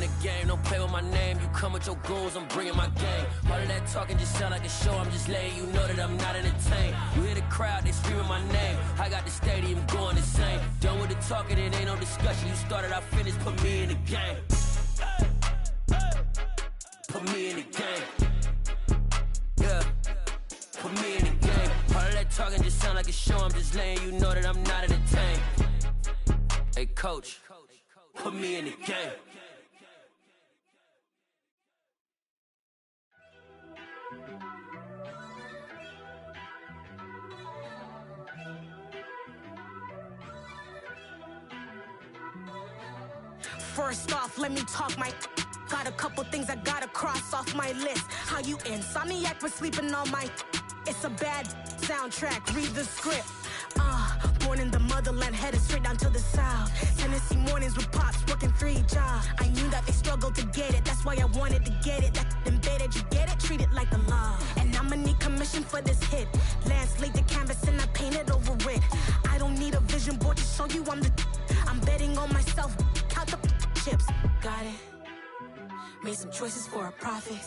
the game, don't play with my name. You come with your goons, I'm bringing my gang. All of that talking just sound like a show, I'm just letting you know that I'm not entertained. You hear the crowd, they screaming my name. I got the stadium going insane. Done with the talking, it ain't no discussion. You started, I finished, put me in the game. Put me in the game. Yeah, put me in the game. All of that talking just sound like a show, I'm just letting you know that I'm not entertained. Hey coach, put me in the game. First off, let me talk my... Got a couple things I gotta cross off my list. How you insomniac for sleeping on my... It's a bad soundtrack, read the script. Born in the motherland, headed straight down to the south. Tennessee mornings with pops, working 3 jobs. I knew that they struggled to get it, that's why I wanted to get it. That embedded, you get it? Treat it like the law. And I'ma need commission for this hit. Lance laid the canvas and I painted over it. I don't need a vision board to show you I'm the... I'm betting on myself, count the chips. Got it. Made some choices for a profit.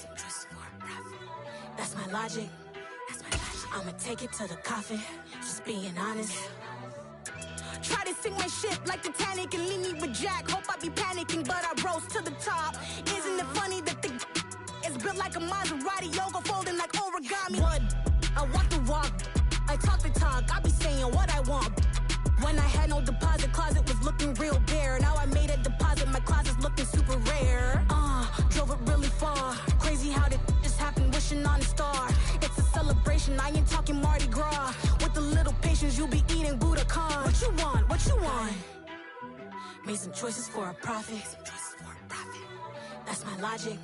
That's my logic. I'ma take it to the coffin, just being honest. Try to sink my ship like Titanic and leave me with Jack. Hope I be panicking, but I rose to the top. Isn't it funny that the is built like a Maserati, yoga folding like origami? What? I walk the walk, I talk the talk, I be saying what I want. When I had no deposit, closet was looking real bare. Now I made a deposit, my closet's looking super rare. Drove it really far. Crazy how did this happen, wishing on a star. It's a celebration, I ain't talking Mardi Gras. With a little patience, you'll be eating Budokan. What you want? What you want? Made some choices for a profit. That's my logic.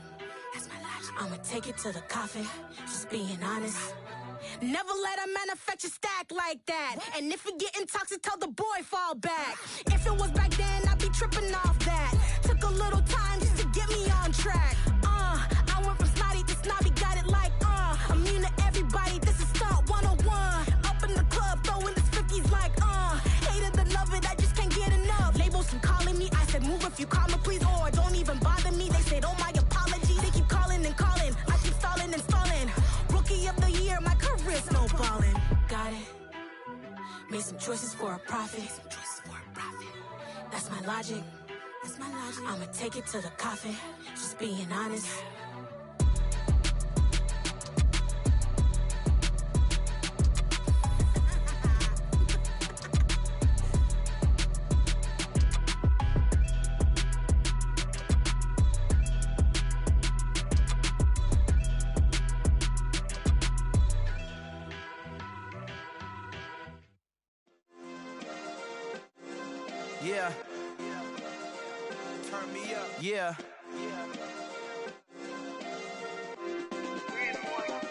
I'ma take it to the coffin, just being honest. Never let a manufacture stack like that. And if it getting toxic, tell the boy fall back. If it was back then, I'd be tripping off that. Took a little time just to get me on track. I went from snotty to snobby, got it like, immune to everybody, this is stunt 101. Up in the club, throwing this 50s like, hate it and love it, I just can't get enough. Labels from calling me, I said move if you call me please, or don't even bother me. They said, oh my apology, they keep calling and calling. I keep stalling and stalling. Rookie of the year, my career snowballing. Got it. Made some choices for a profit. That's my logic. I'ma take it to the coffin, just being honest. Yeah. Turn me up. Yeah.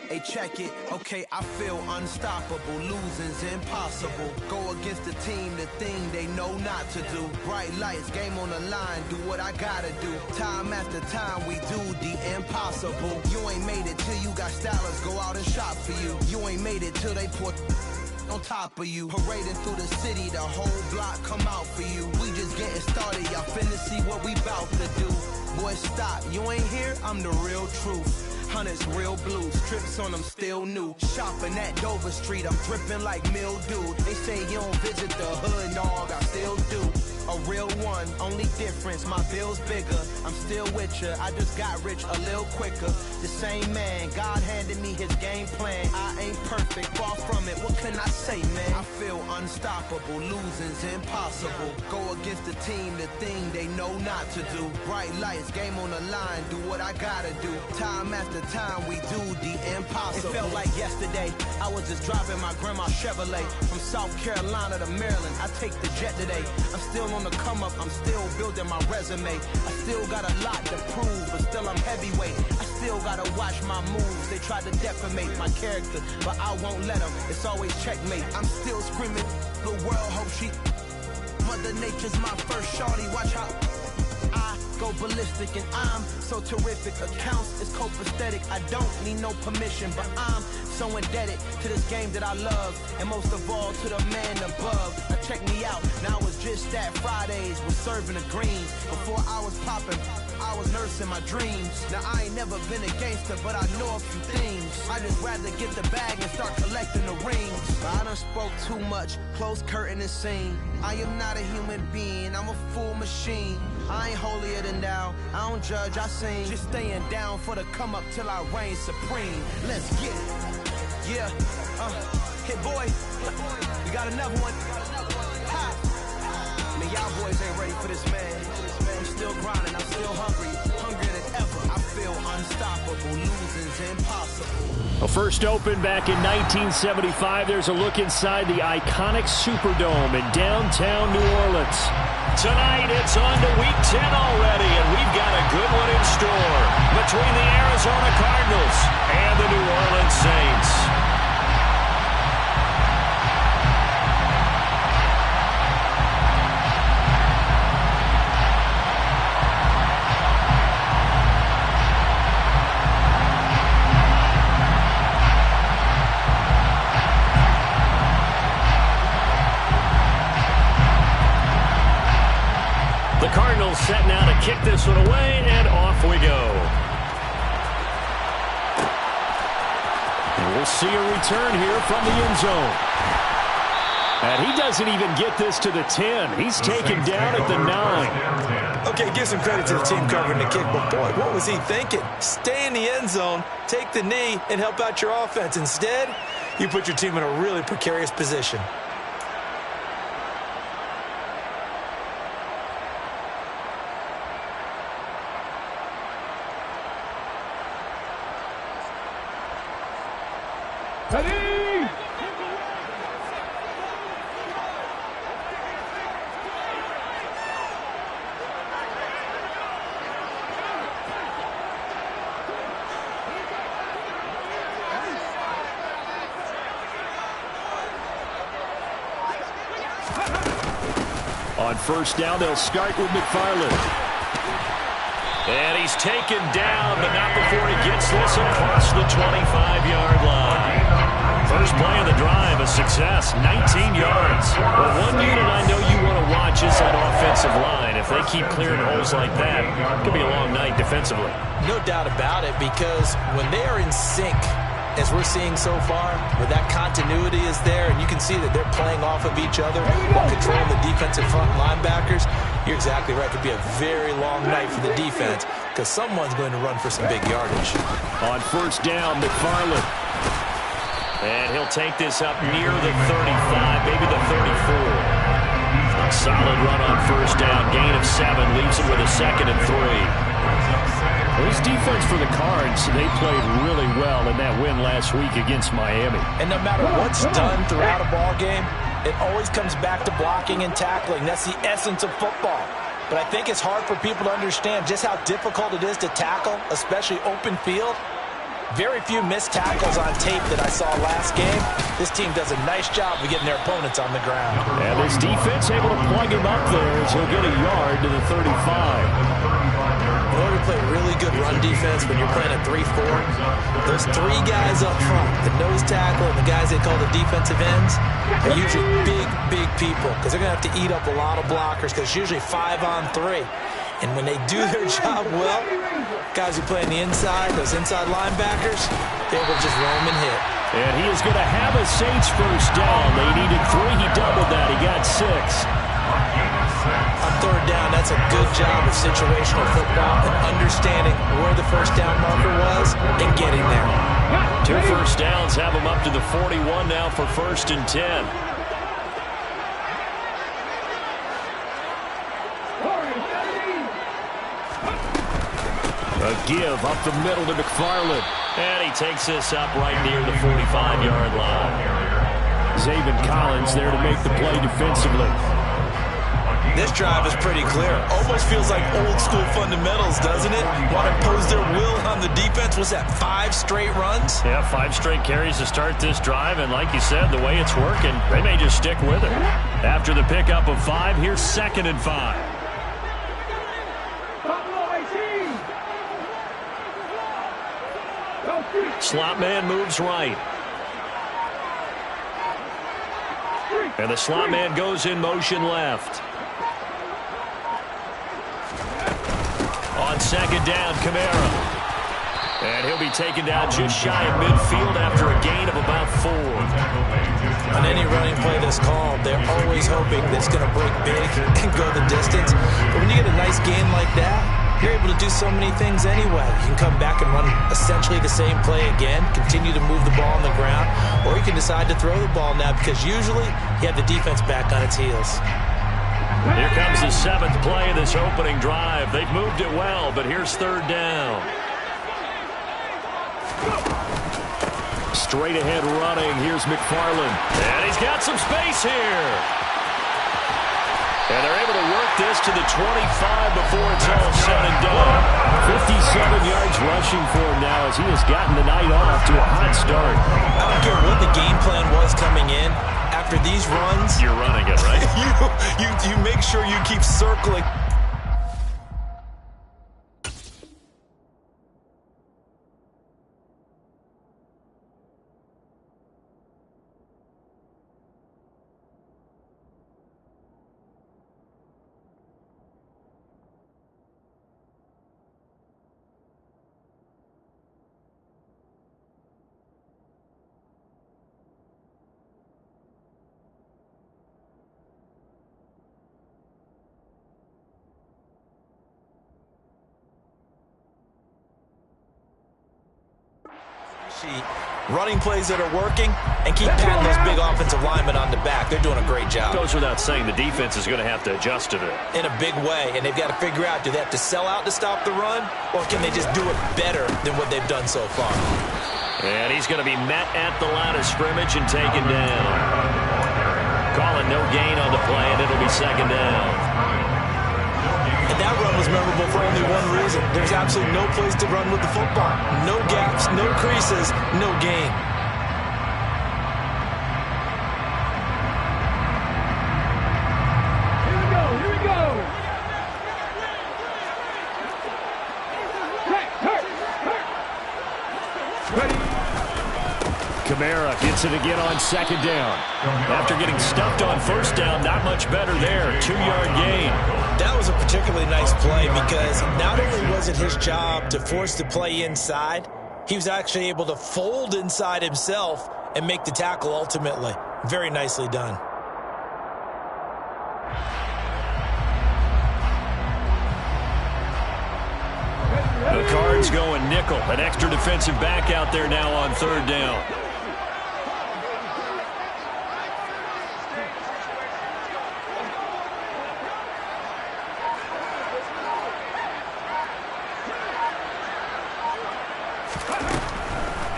Hey, check it. Okay, I feel unstoppable. Losing's impossible. Go against the team, the thing they know not to do. Bright lights, game on the line. Do what I gotta do. Time after time, we do the impossible. You ain't made it till you got stylists go out and shop for you. You ain't made it till they put on top of you. Parading through the city, the whole block come out for you. We just getting started, y'all finna see what we bout to do. Boy, stop, you ain't here, I'm the real truth. Hundreds real blue, strips on them still new. Shopping at Dover Street, I'm dripping like mildew. They say you don't visit the hood, dog, I still do. A real one, only difference, my bill's bigger. I'm still with ya, I just got rich a little quicker. The same man, God handed me his game plan. I ain't perfect, far from it, what can I say, man? I feel unstoppable, losing's impossible. Go against the team, the thing they know not to do. Bright lights, game on the line, do what I gotta do. Time after time, we do the impossible. It felt like yesterday, I was just driving my grandma's Chevrolet. From South Carolina to Maryland, I take the jet today. I'm still on the come up, I'm still building my resume. I still got a lot to prove, but still I'm heavyweight. I still gotta watch my moves. They try to defamate my character, but I won't let them. It's always checkmate. I'm still screaming, the world hope she... Mother Nature's my first shorty, watch how I go ballistic and I'm so terrific. Accounts is copacetic, I don't need no permission, but I'm so indebted to this game that I love, and most of all to the man above. Now check me out, now it was just that Fridays was serving the greens. Before I was popping, I was nursing my dreams. Now I ain't never been a gangster, but I know a few things. I just rather get the bag and start collecting the rings. I done spoke too much, close curtain and scene. I am not a human being, I'm a full machine. I ain't holier than thou, I don't judge, I sing. Just staying down for the come up till I reign supreme. Let's get it. Yeah, hit boy, we got another one. Ha. Man, y'all boys ain't ready for this, man. I'm still grinding, I'm still hungry, hungrier than ever. I feel unstoppable, losing's impossible. Well, first opened back in 1975. There's a look inside the iconic Superdome in downtown New Orleans. Tonight, it's on to Week 10 already, and we've got a good one in store between the Arizona Cardinals and the New Orleans Saints. Cardinals set now to kick this one away, and off we go. And we'll see a return here from the end zone. And he doesn't even get this to the 10. He's taken down at the 9. Okay, give some credit to the team covering the kick, but boy, what was he thinking? Stay in the end zone, take the knee, and help out your offense. Instead, you put your team in a really precarious position. On first down, they'll start with McFarland. And he's taken down, but not before he gets this across the 25-yard line. First play of the drive, a success, 19 yards. Well, one unit I know you want to watch is that offensive line. If they keep clearing holes like that, it could be a long night defensively. No doubt about it, because when they are in sync, as we're seeing so far, where that continuity is there, and you can see that they're playing off of each other while controlling the defensive front linebackers, you're exactly right. It could be a very long night for the defense because someone's going to run for some big yardage. On first down, McFarland. And he'll take this up near the 35, maybe the 34. A solid run on first down. Gain of 7 leaves him with a 2nd and 3. This defense for the Cards, they played really well in that win last week against Miami. And no matter what's done throughout a ball game, it always comes back to blocking and tackling. That's the essence of football. But I think it's hard for people to understand just how difficult it is to tackle, especially open field. Very few missed tackles on tape that I saw last game. This team does a nice job of getting their opponents on the ground. And this defense able to plug him up there as he'll get a yard to the 35. In order to play really good run defense when you're playing a 3-4, those 3 guys up front, the nose tackle and the guys they call the defensive ends, are usually big people because they're going to have to eat up a lot of blockers because it's usually 5 on 3. And when they do their job well, guys who play on the inside, those inside linebackers, they will just roam and hit. And he is going to have a Saints first down. They needed 3. He doubled that. He got 6. On third down, that's a good job of situational football and understanding where the first down marker was and getting there. 2 first downs have him up to the 41 now for 1st and 10. A give up the middle to McFarland. And he takes this up right near the 45-yard line. Zaven Collins there to make the play defensively. This drive is pretty clear. Almost feels like old school fundamentals, doesn't it? Want to impose their will on the defense. Was that 5 straight runs? Yeah, 5 straight carries to start this drive. And like you said, the way it's working, they may just stick with it. After the pickup of 5, here's 2nd and 5. Slot man moves right. And the slot man goes in motion left. On second down, Kamara. And he'll be taken down just shy of midfield after a gain of about 4. On any running play that's called, they're always hoping that it's going to break big and go the distance. But when you get a nice gain like that, you're able to do so many things anyway. You can come back and run essentially the same play again, continue to move the ball on the ground, or you can decide to throw the ball now because usually you have the defense back on its heels. Here comes the 7th play of this opening drive. They've moved it well, but here's third down. Straight ahead running. Here's McFarland. And he's got some space here. And they're able to work this to the 25 before it's all said and done. 57 yards rushing for him now as he has gotten the night off to a hot start. I don't care what the game plan was coming in. After these runs, you're running it, right? you make sure you keep circling. Running plays that are working and keep patting those big offensive linemen on the back. They're doing a great job. Goes without saying the defense is going to have to adjust to it. In a big way, and they've got to figure out, do they have to sell out to stop the run, or can they just do it better than what they've done so far? And he's going to be met at the line of scrimmage and taken down. Calling no gain on the play, and it'll be second down. And that run was memorable for only one reason. There's absolutely no place to run with the football. No gaps, no creases, no gain. Here we go. Ready. Kamara gets it again on second down. After getting stuffed on first down, not much better there. 2-yard gain. That was a particularly nice play because not only was it his job to force the play inside, he was actually able to fold inside himself and make the tackle ultimately. Very nicely done. The Cards going nickel. An extra defensive back out there now on third down.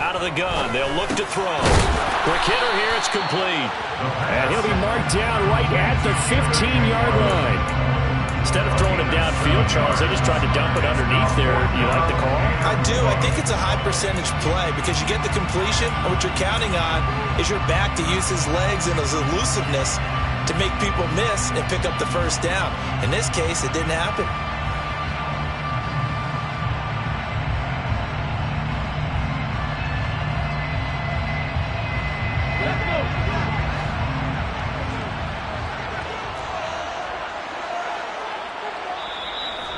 Out of the gun. They'll look to throw. Quick hitter here. It's complete. And he'll be marked down right at the 15-yard line. Instead of throwing it downfield, Charles, they just tried to dump it underneath there. You like the call? I do. I think it's a high percentage play because you get the completion, and what you're counting on is your back to use his legs and his elusiveness to make people miss and pick up the first down. In this case, it didn't happen.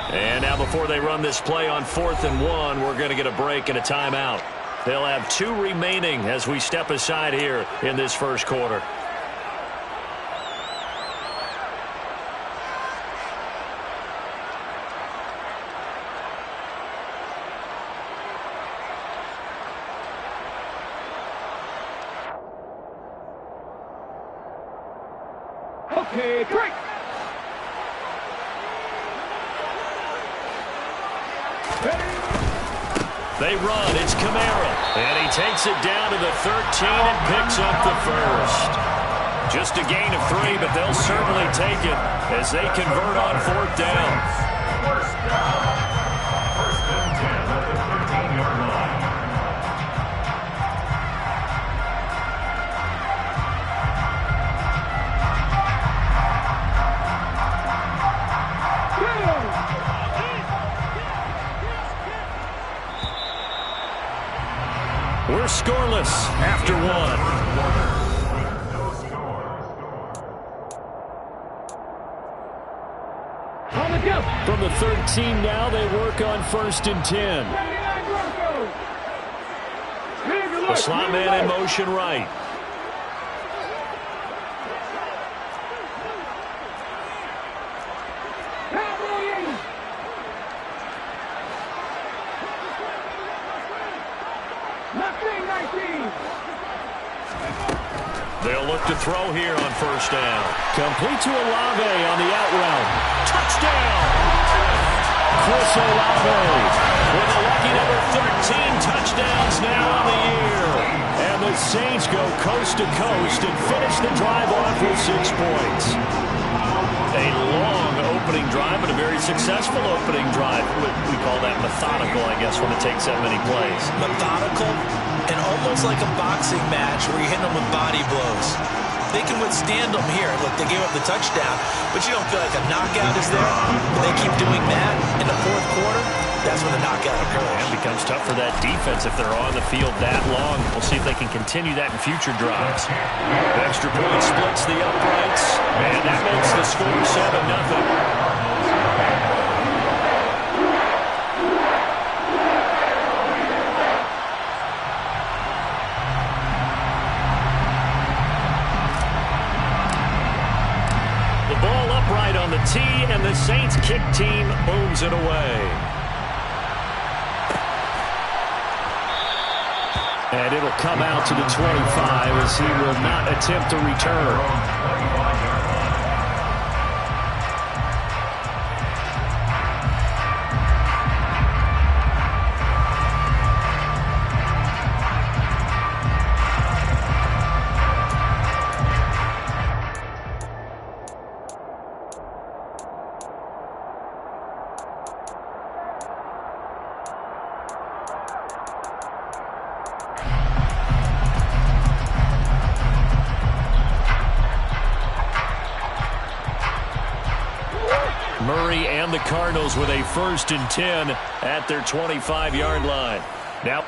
And now before they run this play on 4th and 1, we're going to get a break and a timeout. They'll have 2 remaining as we step aside here in this first quarter. Okay, break. They run. It's Kamara. And he takes it down to the 13 and picks up the first. Just a gain of 3, but they'll certainly take it as they convert on 4th down. First and 10 at the 13-yard line. We're scoreless after 1. From the 13 now, they work on 1st and 10. The slot man in motion right. They'll look to throw here on 1st down. Complete to Olave on the out route. Touchdown! Chris Olave with a lucky number 13 touchdowns now on the year. And the Saints go coast to coast and finish the drive off with 6 points. A long opening drive, but a very successful opening drive. We call that methodical, I guess, when it takes that many plays. Methodical and almost like a boxing match where you hit them with body blows. They can withstand them here. Look, they gave up the touchdown, but you don't feel like a knockout is there. When they keep doing that in the 4th quarter, that's when the knockout occurs. It becomes tough for that defense if they're on the field that long. We'll see if they can continue that in future drives. Extra point splits the uprights, and that makes the score 7-0. On the tee, and the Saints kick team moves it away. And it'll come out to the 25 as he will not attempt to return. Murray and the Cardinals with a 1st and 10 at their 25-yard line. Now,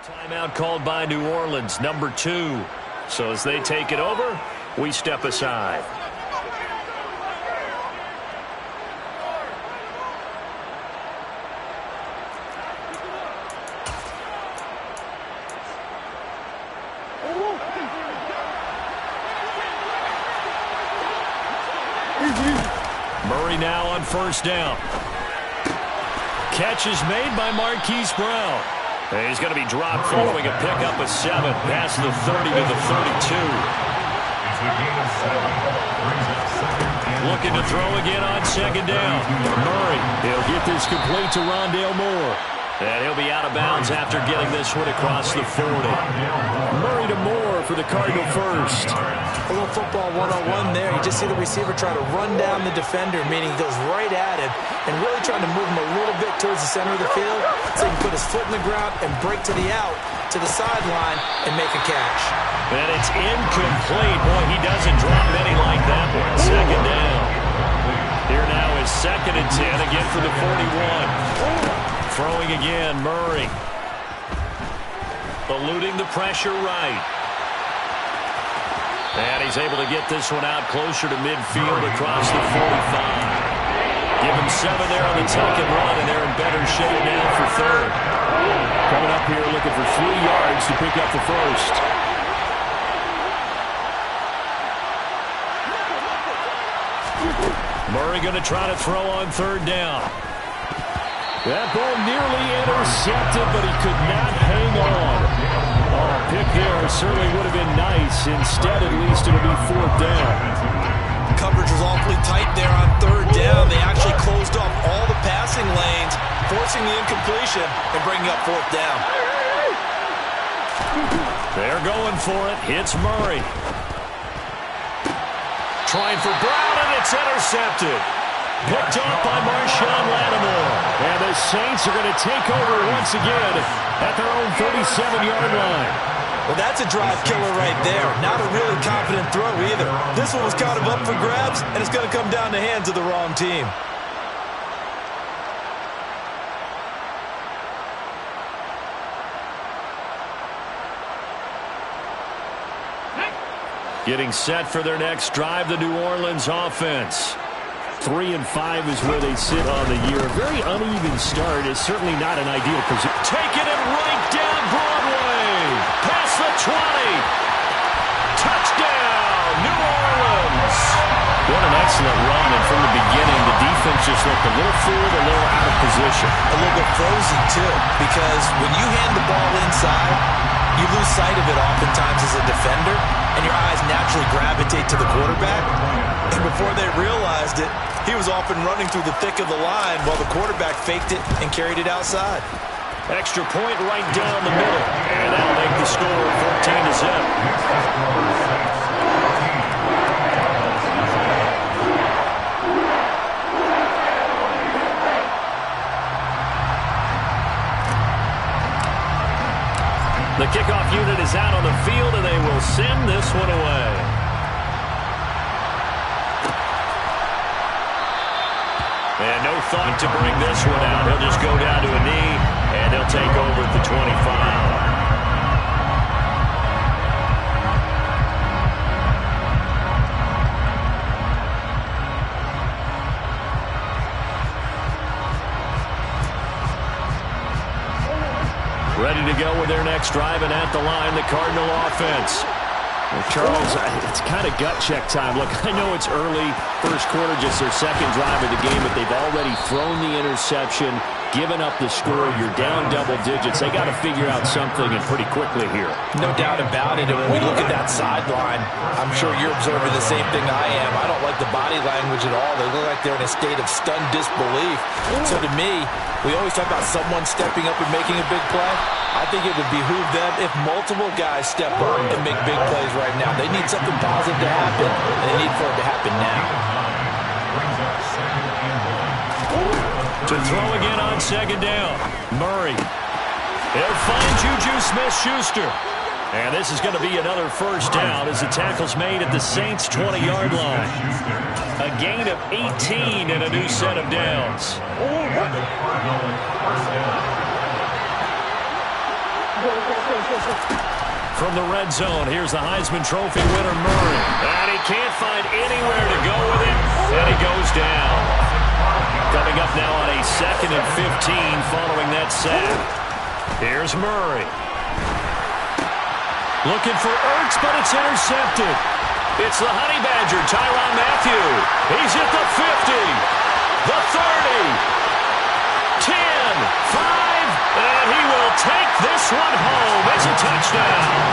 timeout called by New Orleans, number 2. So as they take it over, we step aside. Murray now on 1st down. Catch is made by Marquise Brown. And he's going to be dropped following a pickup of 7 past the 30 to the 32. Looking to throw again on 2nd down. Murray, he'll get this complete to Rondale Moore. and he'll be out of bounds after getting this one across the 40. Murray to Moore for the Cardinal first. A little football one-on-one there. You just see the receiver try to run down the defender, meaning he goes right at him and really trying to move him a little bit towards the center of the field so he can put his foot in the ground and break to the out, to the sideline, and make a catch. And it's incomplete. Boy, he doesn't drop many like that one. 2nd down. Here now is 2nd and 10 again for the 41. Throwing again, Murray. Eluding the pressure right. And he's able to get this one out closer to midfield across the 45. Give him 7 there on the tuck and run, and they're in better shape now for 3rd. Coming up here looking for 3 yards to pick up the first. Murray going to try to throw on 3rd down. That ball nearly intercepted, but he could not hang on. Oh, pick there certainly would have been nice. Instead, at least it'll be 4th down. Coverage was awfully tight there on 3rd down. They actually closed off all the passing lanes, forcing the incompletion and bringing up 4th down. They're going for it. Hits Murray. trying for Brown, and it's intercepted. Picked off by Marshawn Lattimore. And the Saints are going to take over once again at their own 37-yard line. Well, that's a drive killer right there. Not a really confident throw either. This one was kind of up for grabs, and it's going to come down the hands of the wrong team. Getting set for their next drive, the New Orleans offense. 3-5 is where they sit on the year. A very uneven start is certainly not an ideal position. Taking it right down Broadway. Past the 20. Touchdown, New Orleans. What an excellent run, and from the beginning, the defense just looked a little fooled, a little out of position. A little bit frozen, too, because when you hand the ball inside, you lose sight of it oftentimes as a defender, and your eyes naturally gravitate to the quarterback. And before they realized it, he was off and running through the thick of the line while the quarterback faked it and carried it outside. Extra point right down the middle, and that'll make the score 14-0. The kickoff unit is out on the field, and they will send this one away. And no thought to bring this one out. He'll just go down to a knee, and they'll take over at the 25. Ready to go with their next drive, and at the line, the Cardinal offense. Well, Charles, it's kind of gut check time. Look, I know it's early, first quarter, just their second drive of the game, but they've already thrown the interception, given up the score. You're down double digits. They got to figure out something, and pretty quickly here. No doubt about it. And when we look at that sideline, I'm sure you're observing the same thing I am. I don't like the body language at all. They look like they're in a state of stunned disbelief. So to me, we always talk about someone stepping up and making a big play. I think it would behoove them if multiple guys step up and make big plays right now. They need something positive to happen, and they need for it to happen now. To throw again on second down. Murray. He'll find Juju Smith-Schuster. And this is going to be another first down as the tackle's made at the Saints' 20-yard line. A gain of 18 and a new set of downs. From the red zone, here's the Heisman Trophy winner, Murray. And he can't find anywhere to go with it, and he goes down. Coming up now on a 2nd and 15 following that sack. Here's Murray. Looking for Ertz, but it's intercepted. It's the Honey Badger, Tyrann Mathieu. He's at the 50, the 30, 10, 5, and he will take this one home. It's a touchdown.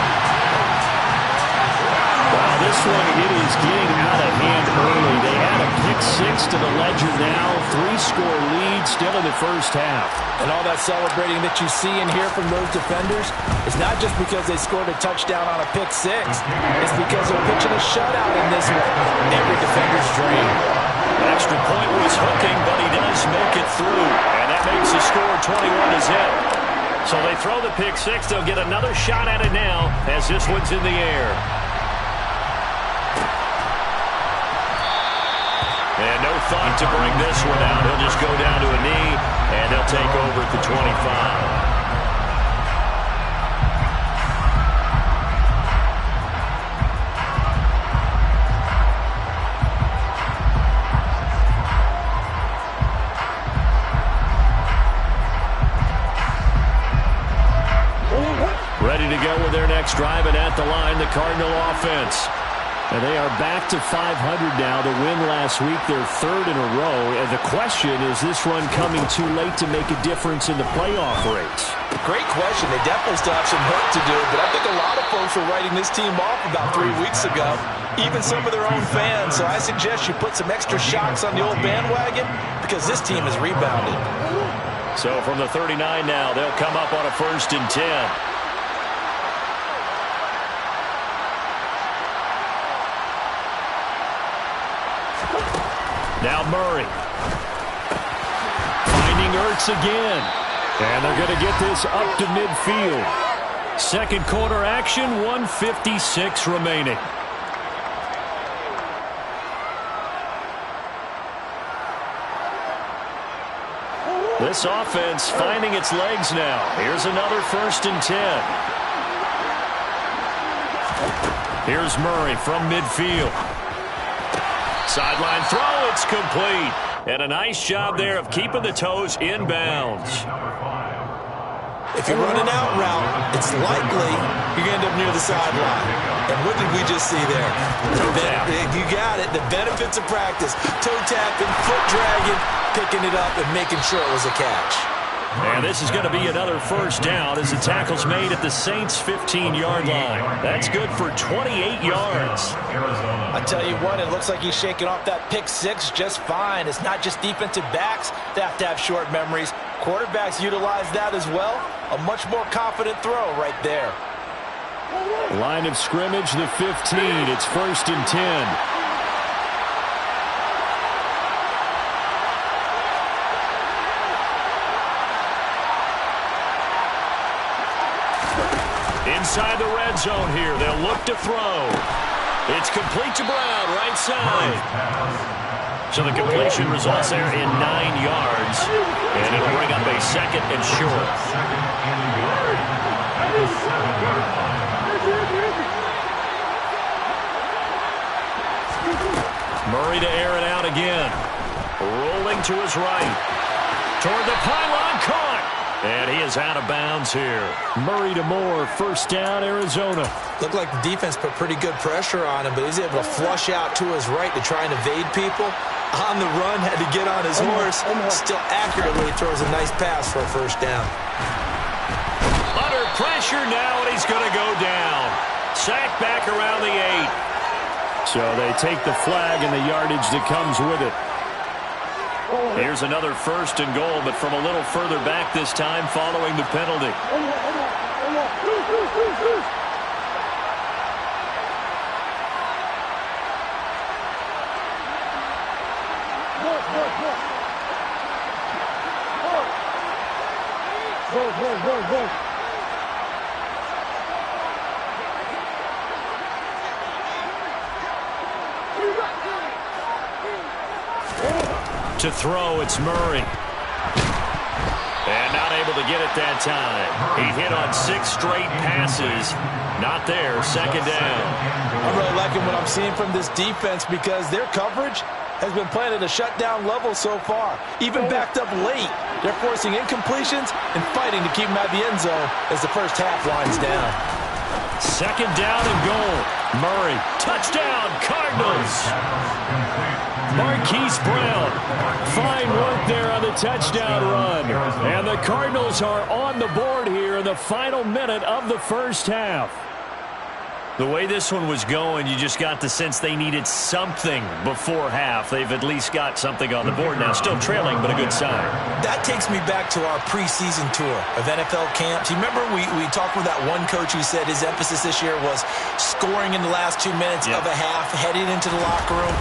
Wow, this one, it is getting out of hand early. They had a pick six to the ledger now. 3-score lead still in the first half. And all that celebrating that you see and hear from those defenders is not just because they scored a touchdown on a pick six. It's because they're pitching a shutout in this one. Every defender's dream. Extra point was hooking, but he does make it through. And that makes the score 21-0. So they throw the pick six. They'll get another shot at it now as this one's in the air. And no thought to bring this one out. He'll just go down to a knee, and they'll take over at the 25. Ready to go with their next drive, and at the line, the Cardinal offense. And they are back to 500 now. The win last week, their third in a row. And the question, is this run coming too late to make a difference in the playoff race? Great question. They definitely still have some work to do, but I think a lot of folks were writing this team off about 3 weeks ago, even some of their own fans. So I suggest you put some extra shocks on the old bandwagon because this team has rebounded. So from the 39 now, they'll come up on a 1st and 10. Now Murray. Finding Ertz again. And they're going to get this up to midfield. Second quarter action, 1:56 remaining. This offense finding its legs now. Here's another 1st and 10. Here's Murray from midfield. Sideline throw, it's complete. And a nice job there of keeping the toes in bounds. If you run an out route, it's likely you're going to end up near the sideline. And what did we just see there? You got it. The benefits of practice. Toe tapping, foot dragging, picking it up, and making sure it was a catch. And this is going to be another 1st down as the tackle's made at the Saints' 15-yard line. That's good for 28 yards. I tell you what, it looks like he's shaking off that pick 6 just fine. It's not just defensive backs that have to have short memories. Quarterbacks utilize that as well. A much more confident throw right there. Line of scrimmage, the 15. It's 1st and 10. Inside the red zone here. They'll look to throw. It's complete to Brown, right side. So the completion results there in 9 yards. And it'll bring up a 2nd and short. Murray to air it out again. Rolling to his right. Toward the pylon, caught. And he is out of bounds here. Murray to Moore, 1st down, Arizona. Looked like the defense put pretty good pressure on him, but he's able to flush out to his right to try and evade people. On the run, had to get on his horse. Still accurately throws a nice pass for a 1st down. Under pressure now, and he's going to go down. Sacked back around the 8. So they take the flag and the yardage that comes with it. Here's another 1st and goal, but from a little further back this time following the penalty. To throw, it's Murray. And not able to get it that time. He hit on 6 straight passes. Not there, 2nd down. I'm really liking what I'm seeing from this defense because their coverage has been playing at a shutdown level so far. Even backed up late, they're forcing incompletions and fighting to keep them out of the end zone as the first half winds down. 2nd down and goal. Murray, touchdown, Cardinals. Marquise Brown, fine work there on the touchdown run. And the Cardinals are on the board here in the final minute of the 1st half. The way this one was going, you just got the sense they needed something before half. They've at least got something on the board now. Still trailing, but a good sign. That takes me back to our preseason tour of NFL camps. You remember we talked with that one coach who said his emphasis this year was scoring in the last 2 minutes of a half, heading into the locker room.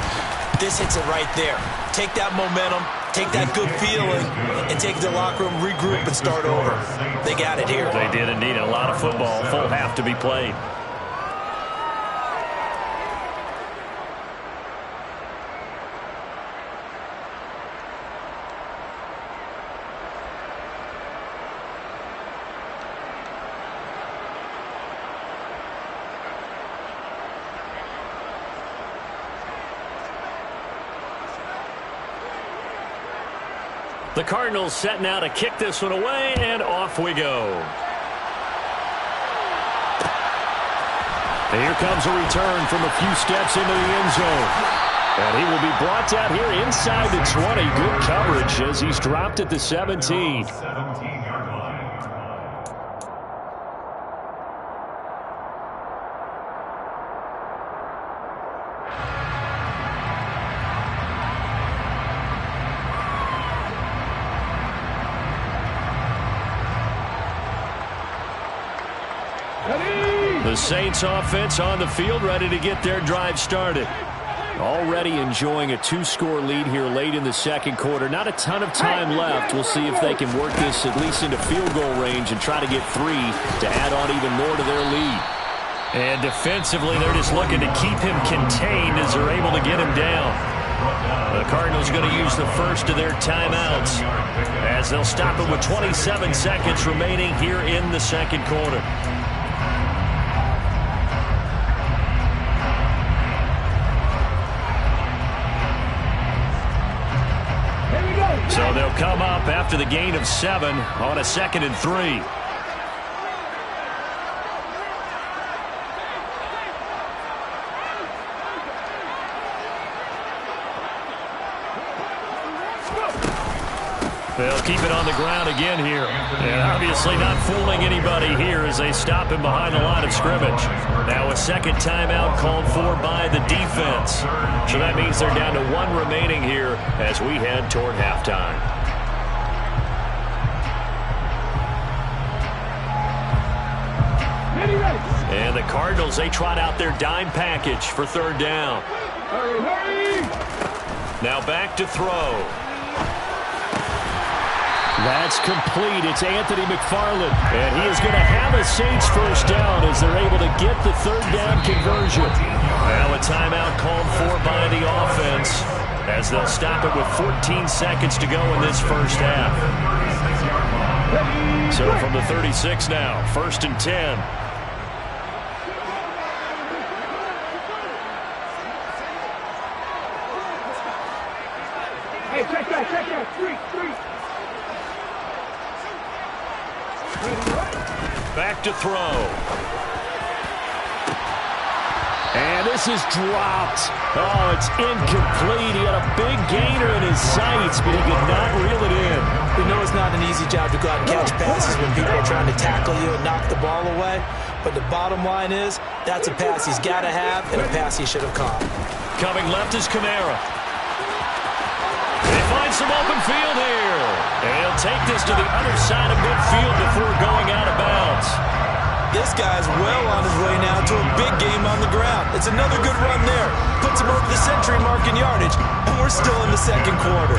This hits it right there. Take that momentum, take that good feeling, and take it to the locker room, regroup, and start over. They got it here. They did indeed. A lot of football, full half to be played. The Cardinals setting out to kick this one away, and off we go. And here comes a return from a few steps into the end zone. And he will be brought down here inside the 20. Good coverage as he's dropped at the 17. The Saints offense on the field, ready to get their drive started. Already enjoying a 2-score lead here late in the second quarter. Not a ton of time left. We'll see if they can work this at least into field goal range and try to get 3 to add on even more to their lead. And defensively, they're just looking to keep him contained as they're able to get him down. The Cardinals going to use the first of their timeouts as they'll stop it with 27 seconds remaining here in the second quarter. So they'll come up after the gain of 7 on a 2nd and 3. They'll keep it on the ground again here. And obviously not fooling anybody here as they stop him behind the line of scrimmage. Now a second timeout called for by the defense. So that means they're down to 1 remaining here as we head toward halftime. And the Cardinals, they trot out their dime package for 3rd down. Now back to throw. That's complete. It's Anthony McFarland. And he is going to have a Saints first down as they're able to get the 3rd down conversion. Now a timeout called for by the offense as they'll stop it with 14 seconds to go in this first half. So from the 36 now, 1st and 10. Hey, check that. 3. Back to throw. And this is dropped. Oh, it's incomplete. He had a big gainer in his sights, but he could not reel it in. We know it's not an easy job to go out and catch passes when people are trying to tackle you and knock the ball away. But the bottom line is, that's a pass he's got to have and a pass he should have caught. Coming left is Kamara. They find some open field here. And he'll take this to the other side of midfield before going out of bounds. This guy's well on his way now to a big game on the ground. It's another good run there. Puts him over the century mark in yardage, and we're still in the second quarter.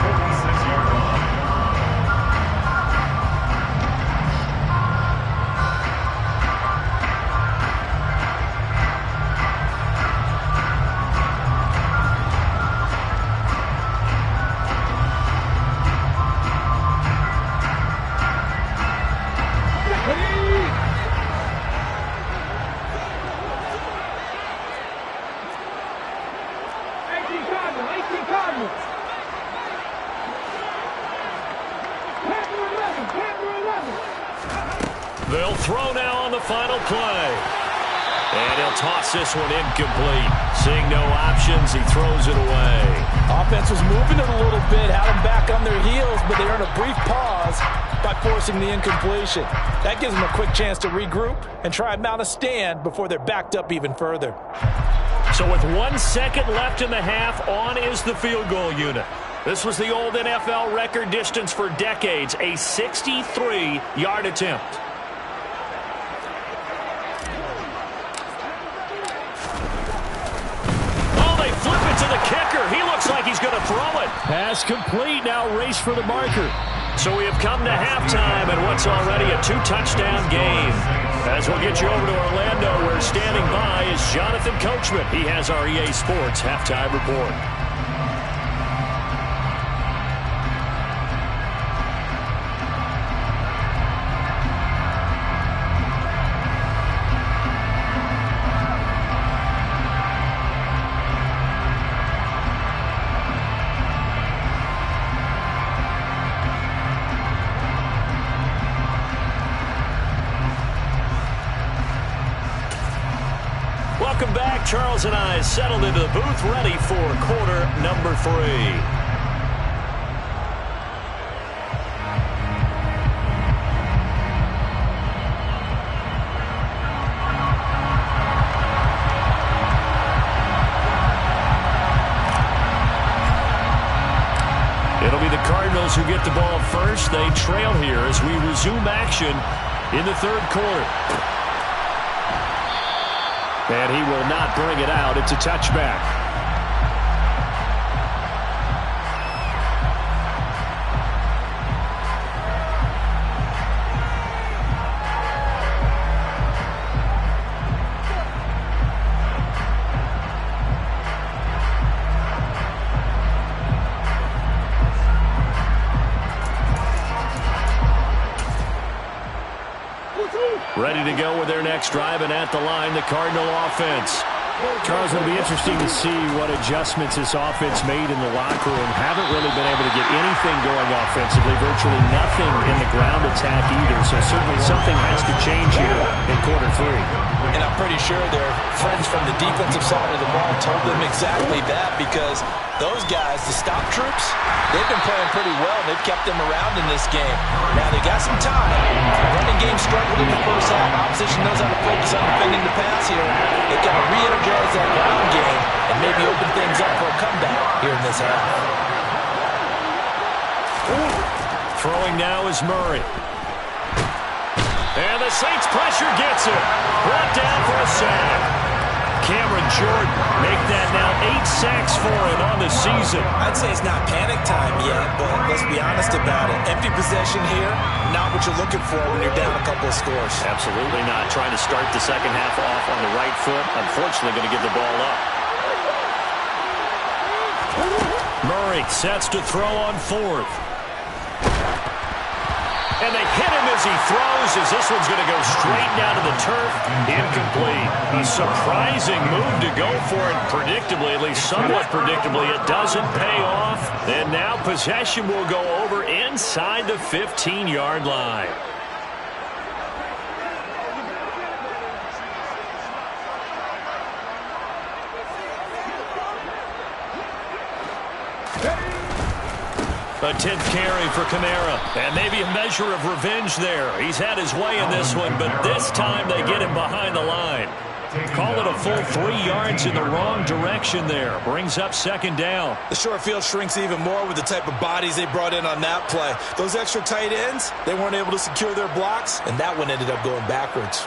They'll throw now on the final play. And he'll toss this one incomplete. Seeing no options, he throws it away. Offense was moving it a little bit, had them back on their heels, but they earned a brief pause by forcing the incompletion. That gives them a quick chance to regroup and try and mount a stand before they're backed up even further. So with 1 second left in the half, on is the field goal unit. This was the old NFL record distance for decades, a 63-yard attempt. To the kicker. He looks like he's going to throw it. Pass complete. Now race for the marker. So we have come to halftime and what's already a 2-touchdown game. As we'll get you over to Orlando, where standing by is Jonathan Coachman. He has our EA Sports halftime report. Welcome back. Charles and I settled into the booth, ready for quarter number 3. It'll be the Cardinals who get the ball first. They trail here as we resume action in the third quarter. And he will not bring it out. It's a touchback. Ready to go with their next drive, and at the line, the Cardinal offense. Charles, it'll be interesting to see what adjustments this offense made in the locker room. Haven't really been able to get anything going offensively, virtually nothing in the ground attack either. So certainly something has to change here in quarter 3. And I'm pretty sure their friends from the defensive side of the ball told them exactly that, because those guys, the stop troops, they've been playing pretty well. They've kept them around in this game. Now, they got some time. The running game struggled in the first half. Opposition knows how to focus on defending the pass here. They've got to re-energize that ground game and maybe open things up for a comeback here in this half. Throwing now is Murray. And the Saints pressure gets him. Brought down for a sack. Cameron Jordan make that now 8 sacks for him on the season. I'd say it's not panic time yet, but let's be honest about it. Empty possession here, not what you're looking for when you're down a couple of scores. Absolutely not. Trying to start the second half off on the right foot. Unfortunately, going to give the ball up. Murray sets to throw on 4th. And they hit him as he throws, as this one's going to go straight down to the turf. Incomplete. A surprising move to go for it predictably, at least somewhat predictably. It doesn't pay off. And now possession will go over inside the 15-yard line. A 10th carry for Kamara. And maybe a measure of revenge there. He's had his way in this one, but this time they get him behind the line. Call it a full 3 yards in the wrong direction there. Brings up 2nd down. The short field shrinks even more with the type of bodies they brought in on that play. Those extra tight ends, they weren't able to secure their blocks, and that one ended up going backwards.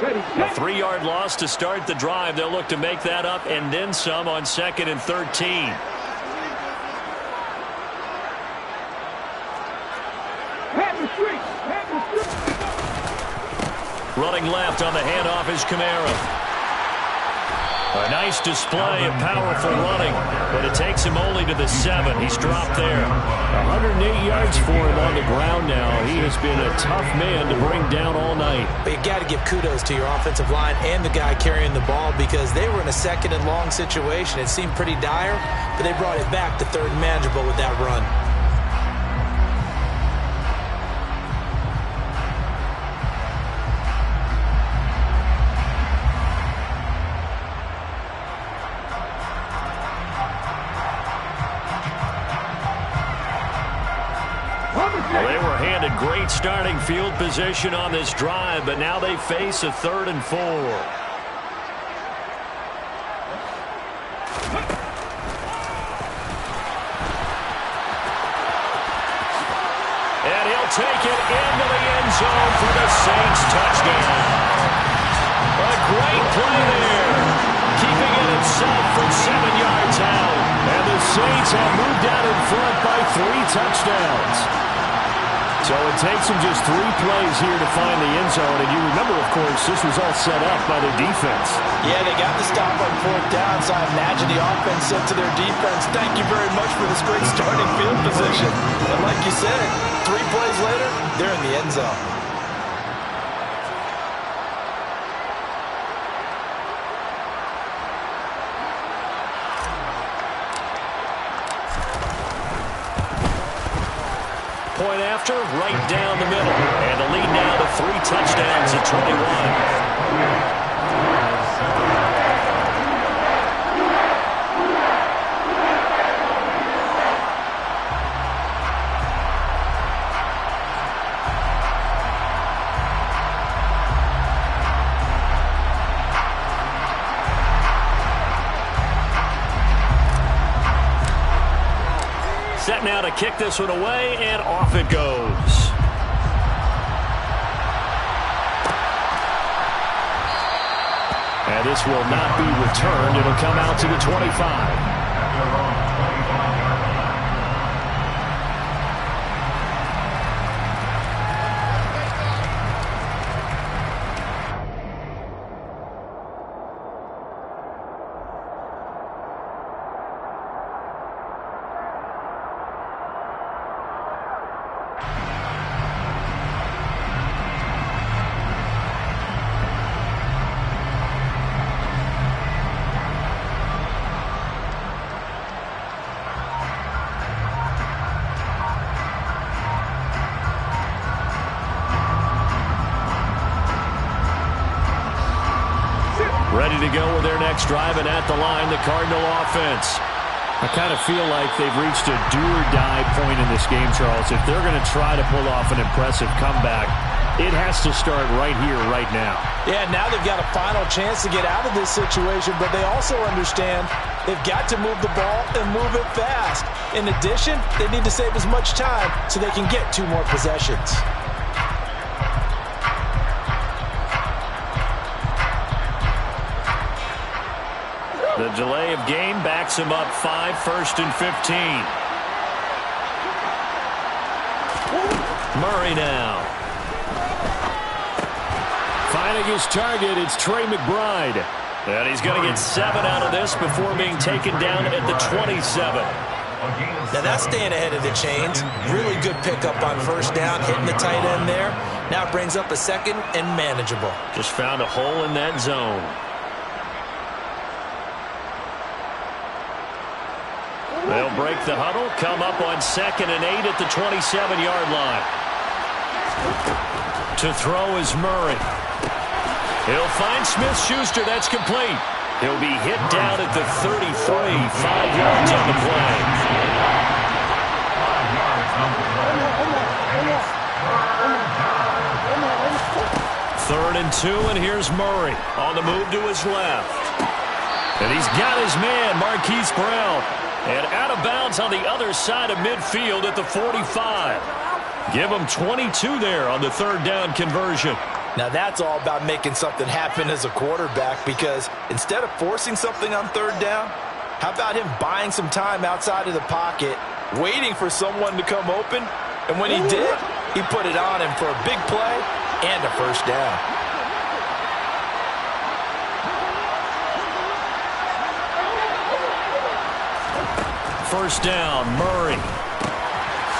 A 3-yard loss to start the drive. They'll look to make that up and then some on 2nd and 13. Running left on the handoff is Kamara. A nice display of powerful running, but it takes him only to the 7. He's dropped there. 108 yards for him on the ground now. He has been a tough man to bring down all night. But you got to give kudos to your offensive line and the guy carrying the ball, because they were in a 2nd and long situation. It seemed pretty dire, but they brought it back to 3rd and manageable with that run. Well, they were handed great starting field position on this drive, but now they face a 3rd and 4. And he'll take it into the end zone for the Saints touchdown. A great play there, keeping it himself from 7 yards out. And the Saints have moved out in front by 3 touchdowns. So it takes them just 3 plays here to find the end zone. And you remember, of course, this was all set up by the defense. Yeah, they got the stop on 4th down, so I imagine the offense said to their defense, thank you very much for this great starting field position. And like you said, 3 plays later, they're in the end zone. Point after, right down the middle. And the lead now to 3 touchdowns at 21. Set now to kick this one away, and off it goes. And this will not be returned. It'll come out to the 25. Ready to go with their next drive, and at the line, the Cardinal offense. I kind of feel like they've reached a do-or-die point in this game, Charles. If they're going to try to pull off an impressive comeback, it has to start right here, right now. Yeah, now they've got a final chance to get out of this situation, but they also understand they've got to move the ball and move it fast. In addition, they need to save as much time so they can get 2 more possessions. The delay of game backs him up 5, 1st and 15. Murray now. Finding his target, it's Trey McBride. And he's going to get 7 out of this before being taken down at the 27. Now that's staying ahead of the chains. Really good pickup on 1st down, hitting the tight end there. Now brings up a 2nd and manageable. Just found a hole in that zone. They'll break the huddle, come up on 2nd and 8 at the 27-yard line. To throw is Murray. He'll find Smith-Schuster. That's complete. He'll be hit down at the 33, 5 yards on the play. Third and 2, and here's Murray on the move to his left. And he's got his man, Marquise Brown. And out of bounds on the other side of midfield at the 45. Give him 22 there on the 3rd down conversion. Now that's all about making something happen as a quarterback, because instead of forcing something on 3rd down, how about him buying some time outside of the pocket, waiting for someone to come open, and when he did, he put it on him for a big play and a 1st down. First down, Murray.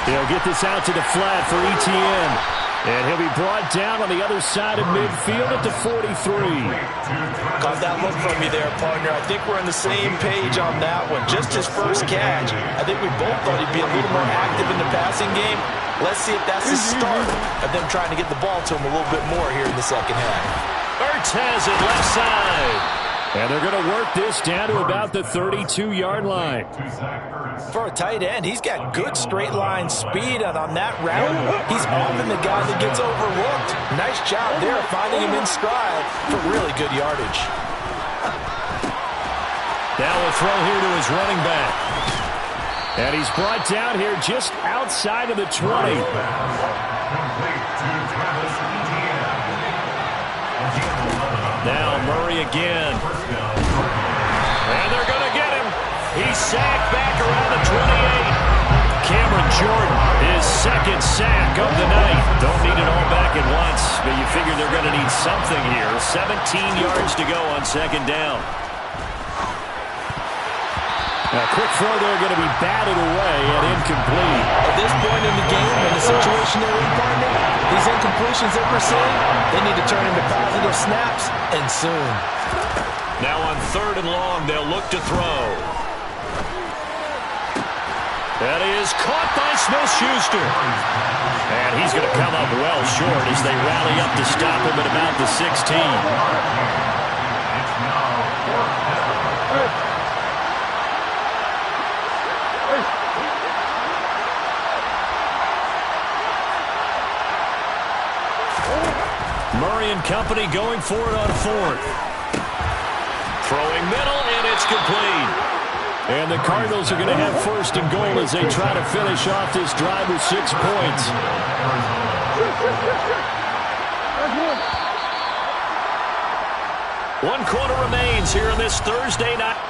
He'll get this out to the flat for Etienne. And he'll be brought down on the other side of midfield at the 43. Caught that look from you there, partner. I think we're on the same page on that one. Just his first catch. I think we both thought he'd be a little more active in the passing game. Let's see if that's the start of them trying to get the ball to him a little bit more here in the 2nd half. Ertz has it left side. And they're going to work this down to about the 32-yard line. For a tight end, he's got good straight line speed, and on that route, he's often the guy that gets overlooked. Nice job there finding him in stride for really good yardage. Now a throw here to his running back. And he's brought down here just outside of the 20. Now Murray again. And they're going to get him. He's sacked back around the 28. Cameron Jordan, his 2nd sack of the night. Don't need it all back at once, but you figure they're going to need something here. 17 yards to go on 2nd down. A quick throw there, going to be batted away and incomplete. At this point in the game, in the situation they're in, partner, these incompletions that we're seeing, they need to turn into positive snaps, and soon. Now on 3rd and long, they'll look to throw. That is caught by Smith-Schuster. And he's going to come up well short as they rally up to stop him at about the 16. Murray and company going for it on 4th. Throwing middle, and it's complete. And the Cardinals are going to have 1st and goal as they try to finish off this drive with 6 points. 1 quarter remains here in this Thursday night.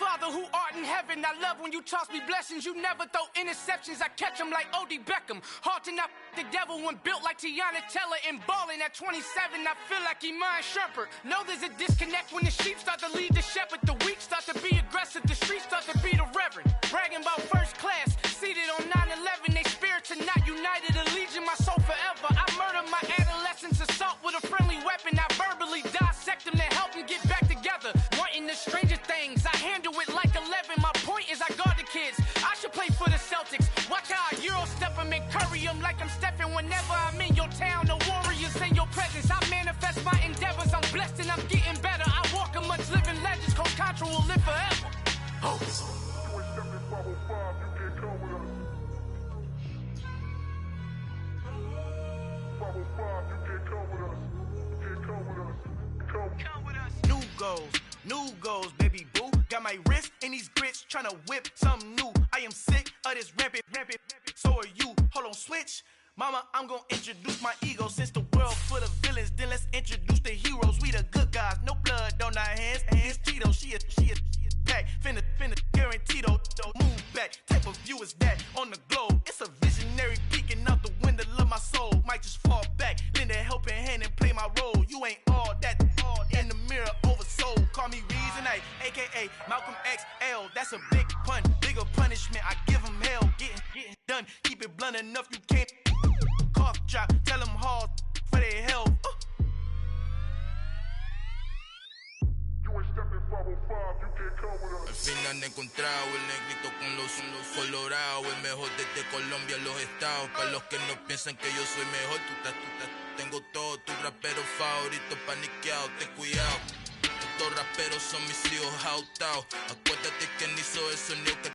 Father who art in heaven, I love when you toss me blessings. You never throw interceptions, I catch them like O.D. Beckham. Hard to not the devil when built like Tiana Teller and balling at 27. I feel like Iman Shumpert. Know there's a disconnect when the sheep start to lead the shepherd. The weak start to be aggressive, the streets start to be the reverend. Bragging about first class, seated on 9/11. They spirits are not united, a legion, my soul forever. I murder my adolescence, assault with a friendly weapon. I verbally dissect them to help them get back together. Wanting the stranger things, I handle it like 11. My point is I guard the kids. I should play for the Celtics. Watch how I Euro step them and curry them like I'm stepping. Whenever I'm in your town, the warriors in your presence. I manifest my endeavors. I'm blessed and I'm getting better. I walk amongst living legends. Coach Contra will live forever. Oh. New goals, baby boo. Got my wrist in these grits, tryna whip something new. I am sick of this rampant. So are you. Hold on, switch. Mama, I'm gonna introduce my ego. Since the world full of villains, then let's introduce the heroes. We the good guys, no blood on our hands. Hands Cheeto, she a pack. Finna, guaranteed don't move back. Type of view is that on the globe? It's a visionary peeking out the window of my soul. Might just fall back, lend a helping hand and play my role. You ain't all that in the mirror oversold. Call me Reason A, aka Malcolm XL. That's a big pun, bigger punishment. I give him hell, getting done. Keep it blunt enough, you can't cough drop. Tell them hard for their health. Al fin han encontrado el negrito con los colorados, el mejor desde Colombia, los estados. Para los que no piensan que yo soy mejor, tengo todo, tu rapero favorito paniqueado, ten cuidado. Estos raperos son mis hijos autados. Acuérdate que hizo el sonido que